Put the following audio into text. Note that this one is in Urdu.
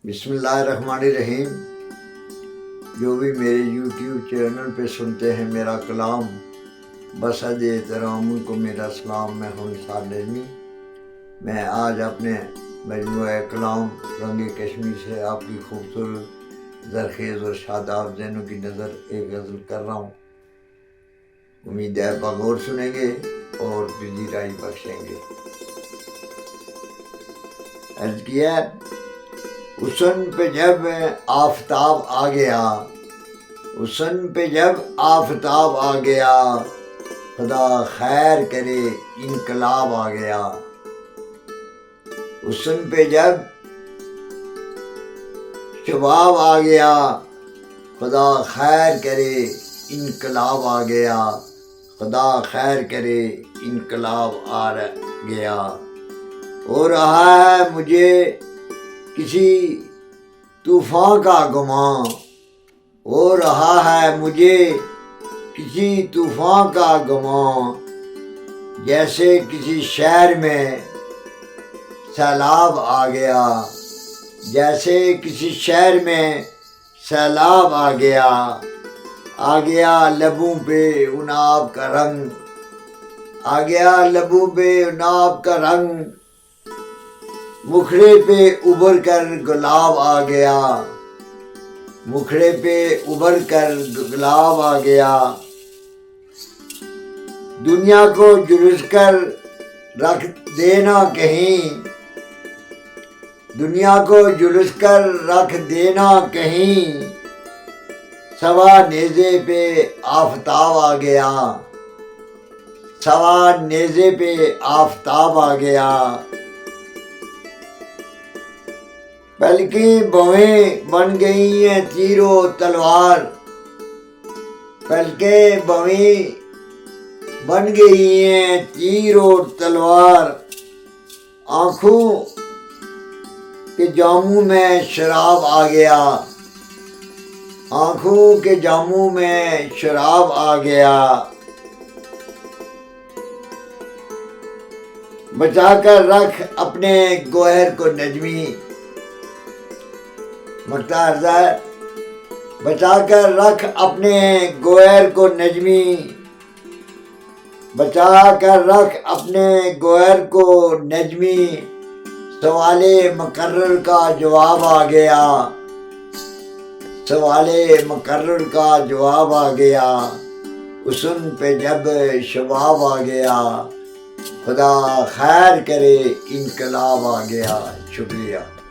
بسم اللہ الرحمن الرحیم۔ جو بھی میرے یوٹیوب چینل پہ سنتے ہیں میرا کلام، بس حد احترام ان کو میرا سلام۔ میں ہوں نثار نجمی۔ میں آج اپنے مجموعہ کلام رنگ کشمیر سے آپ کی خوبصورت زرخیز اور شاداب ذہنوں کی نظر ایک غزل کر رہا ہوں۔ امید ہے بغور سنیں گے اور دلی رائے بخشیں گے۔ عرض کیا حسن پہ جب آفتاب آ گیا، حسن پہ جب آفتاب آ گیا، خدا خیر کرے انقلاب آ گیا۔ حسن پہ جب شباب آ گیا، خدا خیر کرے انقلاب آ گیا، خدا خیر کرے انقلاب آ گیا۔ ہو رہا ہے مجھے کسی طوفان کا گمان، ہو رہا ہے مجھے کسی طوفان کا گمان، جیسے کسی شہر میں سیلاب آ گیا، جیسے کسی شہر میں سیلاب آ گیا۔ آ گیا لبوں پہ عناب کا رنگ، آ گیا لبوں پہ عناب کا رنگ، مکھڑے پہ ابھر کر گلاب آ گیا، مکھڑے پہ ابھر کر گلاب آ گیا۔ دنیا کو جلوس کر رکھ دینا کہیں، دنیا کو جلوس کر رکھ دینا کہیں، سوا نیزے پہ آفتاب آ گیا، سوا نیزے پہ آفتاب آ گیا۔ پلکیں بویں بن گئی ہیں تیر و تلوار، پلکیں بویں بن گئی ہیں تیر و تلوار، آنکھوں کے جاموں میں شراب آ گیا، آنکھوں کے جاموں میں شراب آ گیا۔ بچا کر رکھ اپنے گوہر کو نجمی، بچا کر رکھ اپنے گوہر کو نجمی، بچا کر رکھ اپنے گوہر کو نجمی، سوال مقرر کا جواب آ گیا، سوال مقرر کا جواب آ گیا۔ حسن پہ جب شباب آ گیا، خدا خیر کرے انقلاب آ گیا۔ شکریہ۔